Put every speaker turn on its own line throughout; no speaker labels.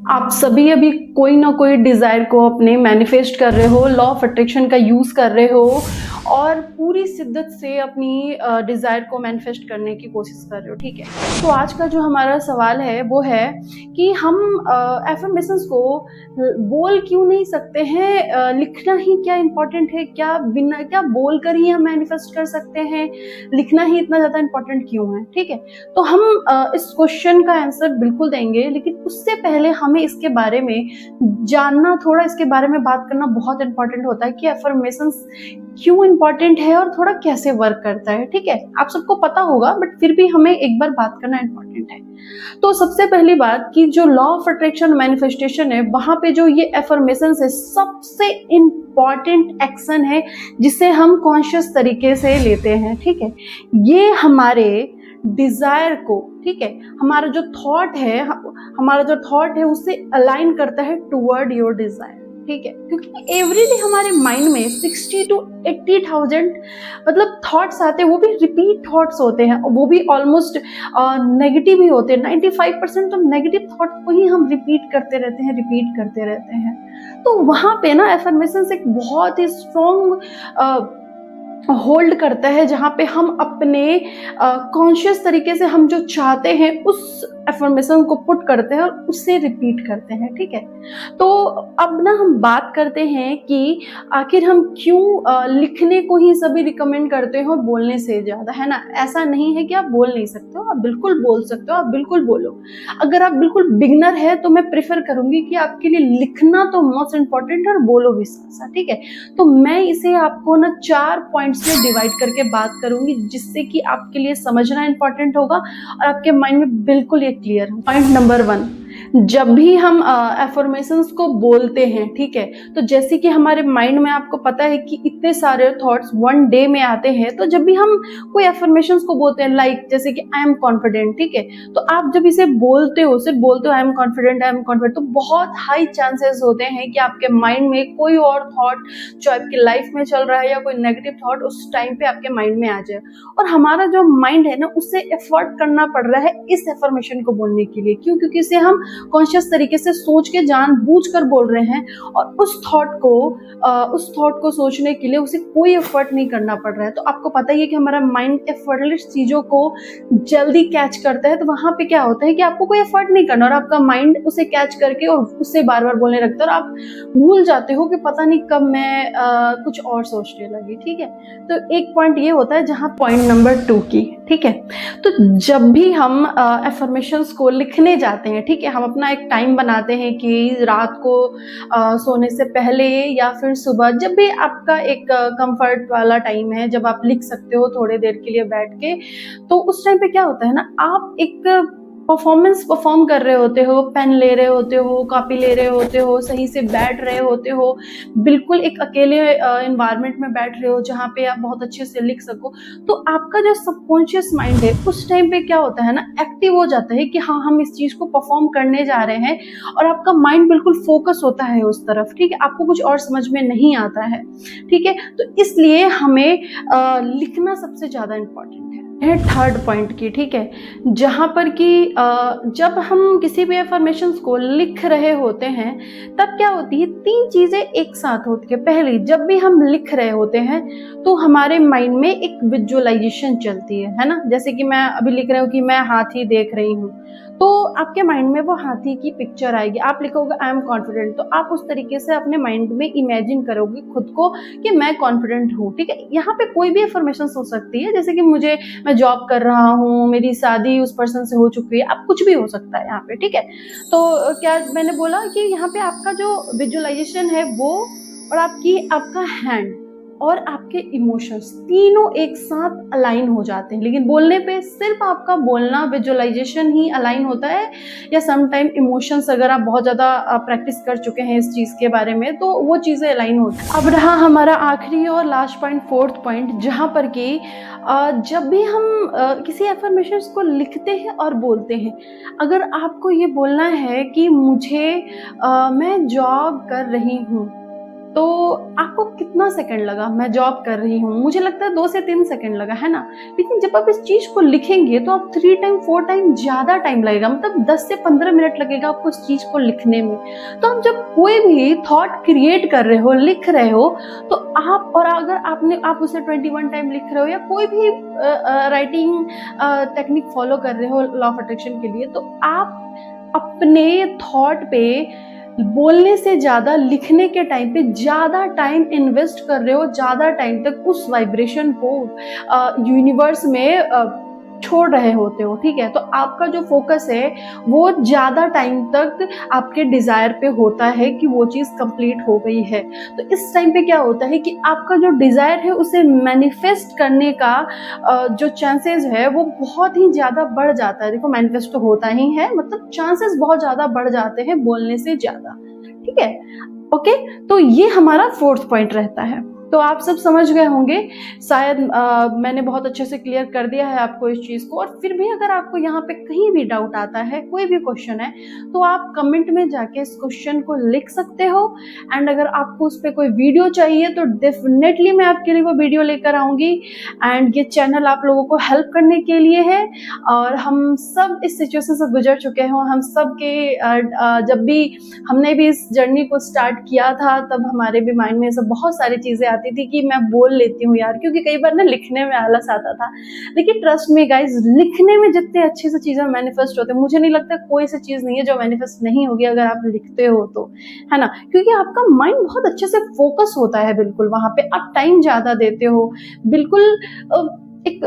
आप सभी अभी कोई ना कोई डिज़ायर को अपने मैनिफेस्ट कर रहे हो, लॉ ऑफ अट्रैक्शन का यूज़ कर रहे हो और पूरी शिद्दत से अपनी डिज़ायर को मैनिफेस्ट करने की कोशिश कर रहे हो, ठीक है? तो आज का जो हमारा सवाल है वो है कि हम अफ़र्मेशंस को बोल क्यों नहीं सकते हैं? लिखना ही क्या इम्पोर्टेंट है? क्या बोल कर ही हम मैनिफेस्ट कर सकते हैं? लिखना ही इतना ज़्यादा इम्पोर्टेंट क्यों है? ठीक है? तो हम इस क्वेश्चन का आंसर बिल्कुल देंगे, लेकिन उससे पहले हमें इसके बारे में जानना, थोड़ा इसके बारे में बात करना बहुत इम्पोर्टेंट होता है कि अफर्मेशंस क्यों इम्पोर्टेंट है और थोड़ा कैसे वर्क करता है, ठीक है? आप सबको पता होगा, बट फिर भी हमें एक बार बात करना इम्पोर्टेंट है। तो सबसे पहली बात कि जो लॉ ऑफ अट्रैक्शन मैनिफेस्टेशन है, वहां पे जो ये अफर्मेशंस है, सबसे इम्पॉर्टेंट एक्शन है जिसे हम कॉन्शियस तरीके से लेते हैं, ठीक है? ये हमारे डिजायर को, ठीक है, हमारा जो थॉट है उससे अलाइन करता है टुवर्ड योर डिजायर, ठीक है? क्योंकि एवरीडे हमारे माइंड में 60 to 80,000 मतलब थॉट्स आते हैं, वो भी रिपीट थॉट्स होते हैं, वो भी ऑलमोस्ट नेगेटिव ही होते हैं। 95% तो नेगेटिव थॉट को ही हम रिपीट करते रहते हैं। तो वहां पे ना एफर्मेशंस एक बहुत ही स्ट्रॉन्ग होल्ड करता है, जहाँ पे हम अपने कॉन्शियस तरीके से हम जो चाहते हैं उस एफर्मेशन को पुट करते हैं और उससे रिपीट करते हैं, ठीक है? तो अब ना हम बात करते हैं कि आखिर हम क्यों लिखने को ही सभी रिकमेंड करते हैं और बोलने से ज़्यादा, है ना? ऐसा नहीं है कि आप बोल नहीं सकते हो, आप बिल्कुल बोल सकते हो, आप बिल्कुल बोलो। अगर आप बिल्कुल बिगनर है तो मैं प्रेफर करूंगी कि आपके लिए लिखना तो मोस्ट इम्पॉर्टेंट है और बोलो भी साथ, ठीक है? तो मैं इसे आपको ना 4 पॉइंट्स में डिवाइड करके बात करूंगी, जिससे कि आपके लिए समझना इंपॉर्टेंट होगा और आपके माइंड में बिल्कुल ये क्लियर हो। पॉइंट नंबर 1, जब भी हम एफर्मेशंस को बोलते हैं, ठीक है, तो जैसे कि हमारे माइंड में आपको पता है कि इतने सारे थॉट्स वन डे में आते हैं, तो जब भी हम कोई एफर्मेशंस को बोलते हैं, लाइक जैसे कि आई एम कॉन्फिडेंट, ठीक है, तो आप जब इसे बोलते हो, सिर्फ बोलते हो आई एम कॉन्फिडेंट, तो बहुत हाई चांसेस होते हैं कि आपके माइंड में कोई और थॉट जो आपकी लाइफ में चल रहा है या कोई नेगेटिव थॉट उस टाइम पे आपके माइंड में आ जाए, और हमारा जो माइंड है ना, उससे एफर्ट करना पड़ रहा है इस एफर्मेशन को बोलने के लिए। क्यों? क्योंकि इसे हम कॉन्शियस तरीके से सोच के जानबूझ कर बोल रहे हैं, और उस थॉट को सोचने के लिए उसे कोई एफर्ट नहीं करना पड़ रहा है। तो आपको पता ही है कि हमारा माइंड एफर्टलेस चीजों को जल्दी कैच करता है, तो वहां पे क्या होता है कि आपको कोई एफर्ट नहीं करना और आपका माइंड उसे कैच करके और उससे बार बार बोलने लगता है, और आप भूल जाते हो कि पता नहीं कब मैं कुछ और सोचने लगी, ठीक है? तो एक पॉइंट ये होता है, जहां पॉइंट नंबर 2 की, ठीक है, तो जब भी हम एफर्मेशंस को लिखने जाते हैं, ठीक है, हम अपना एक टाइम बनाते हैं कि रात को सोने से पहले या फिर सुबह, जब भी आपका एक कंफर्ट वाला टाइम है, जब आप लिख सकते हो थोड़ी देर के लिए बैठ के, तो उस टाइम पे क्या होता है ना, आप एक परफॉर्म कर रहे होते हो, पेन ले रहे होते हो, कॉपी ले रहे होते हो, सही से बैठ रहे होते हो, बिल्कुल एक अकेले एनवायरनमेंट में बैठ रहे हो जहाँ पे आप बहुत अच्छे से लिख सको। तो आपका जो सबकॉन्शियस माइंड है उस टाइम पे क्या होता है ना, एक्टिव हो जाता है कि हाँ, हम इस चीज को परफॉर्म करने जा रहे हैं, और आपका माइंड बिल्कुल फोकस होता है उस तरफ, ठीक है? आपको कुछ और समझ में नहीं आता है, ठीक है? तो इसलिए हमें लिखना सबसे ज्यादा इम्पोर्टेंट है। थर्ड पॉइंट की, ठीक है, जहां पर कि जब हम किसी भी एफर्मेशंस को लिख रहे होते हैं, तब क्या होती है, 3 चीजें एक साथ होती है। पहली, जब भी हम लिख रहे होते हैं तो हमारे माइंड में एक विजुअलाइजेशन चलती है ना? जैसे कि मैं अभी लिख रही हूँ कि मैं हाथी देख रही हूँ, तो आपके माइंड में वो हाथी की पिक्चर आएगी। आप लिखोगे आई एम कॉन्फिडेंट, तो आप उस तरीके से अपने माइंड में इमेजिन करोगे खुद को कि मैं कॉन्फिडेंट हूँ, ठीक है? यहाँ पे कोई भी इन्फॉर्मेशन हो सकती है, जैसे कि मैं जॉब कर रहा हूँ, मेरी शादी उस पर्सन से हो चुकी है, अब कुछ भी हो सकता है यहाँ पे, ठीक है? तो क्या मैंने बोला कि यहाँ पे आपका जो विजुअलाइजेशन है वो, और आपका हैंड और आपके इमोशंस तीनों एक साथ अलाइन हो जाते हैं। लेकिन बोलने पे सिर्फ आपका बोलना, विजुअलाइजेशन ही अलाइन होता है, या सम टाइम इमोशंस, अगर आप बहुत ज्यादा प्रैक्टिस कर चुके हैं इस चीज के बारे में, तो वो चीजें अलाइन होती हैं। अब रहा हमारा आखिरी और लास्ट पॉइंट, फोर्थ पॉइंट, जहां पर कि जब भी हम किसी एफर्मेशंस को लिखते हैं और बोलते हैं, अगर आपको ये बोलना है कि मैं जॉब कर रही हूँ, तो आपको कितना सेकंड लगा? मैं जॉब कर रही हूँ, मुझे लगता है 2 से 3 सेकंड लगा, है ना? लेकिन जब आप इस चीज़ को लिखेंगे तो आप 3 टाइम 4 टाइम ज़्यादा टाइम लगेगा, मतलब 10 से 15 मिनट लगेगा आपको इस चीज़ को लिखने में। तो आप जब कोई भी थॉट क्रिएट कर रहे हो, लिख रहे हो, तो आप, और अगर आप उसे 21 टाइम लिख रहे हो या कोई भी राइटिंग टेक्निक फॉलो कर रहे हो लॉ ऑफ अट्रैक्शन के लिए, तो आप अपने थॉट पे बोलने से ज़्यादा लिखने के टाइम पे ज़्यादा टाइम इन्वेस्ट कर रहे हो, ज़्यादा टाइम तक उस वाइब्रेशन को यूनिवर्स में छोड़ रहे होते हो, ठीक है? तो आपका जो फोकस है वो ज़्यादा टाइम तक आपके डिज़ायर पे होता है कि वो चीज़ कंप्लीट हो गई है। तो इस टाइम पे क्या होता है कि आपका जो डिज़ायर है उसे मैनिफेस्ट करने का जो चांसेस है वो बहुत ही ज़्यादा बढ़ जाता है। देखो, मैनिफेस्ट तो होता ही है, मतलब चांसेस बहुत ज़्यादा बढ़ जाते हैं बोलने से ज़्यादा, ठीक है? ओके, तो ये हमारा 4th पॉइंट रहता है। तो आप सब समझ गए होंगे, शायद मैंने बहुत अच्छे से क्लियर कर दिया है आपको इस चीज़ को। और फिर भी अगर आपको यहाँ पे कहीं भी डाउट आता है, कोई भी क्वेश्चन है, तो आप कमेंट में जाके इस क्वेश्चन को लिख सकते हो। एंड अगर आपको उस पे कोई वीडियो चाहिए तो डेफिनेटली मैं आपके लिए वो वीडियो लेकर आऊँगी। एंड ये चैनल आप लोगों को हेल्प करने के लिए है, और हम सब इस सिचुएशन से गुजर चुके हों। हम सब के जब भी हमने भी इस जर्नी को स्टार्ट किया था, तब हमारे भी माइंड में सब बहुत सारी चीज़ें आती थी कि मैं बोल लेती हूँ यार, क्योंकि कई बार ना लिखने में आलस आता था। लेकिन ट्रस्ट मी गाइज, लिखने में जितने अच्छे से चीज़ें मैनिफेस्ट होते हैं, मुझे नहीं लगता कोई सी चीज़ नहीं है जो मैनिफेस्ट नहीं होगी अगर आप लिखते हो तो, है ना? क्योंकि आपका माइंड बहुत अच्छे से फोकस होता है, बिल्कुल वहाँ पे आप टाइम ज़्यादा देते हो, बिल्कुल एक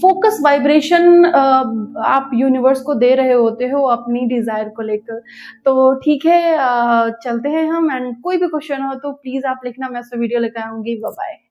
फोकस वाइब्रेशन आप यूनिवर्स को दे रहे होते हो अपनी डिज़ायर को लेकर। तो ठीक है, चलते हैं हम। एंड कोई भी क्वेश्चन हो तो प्लीज़ आप लिखना, मैं उस पे वीडियो लेकर आऊँगी। Bye bye.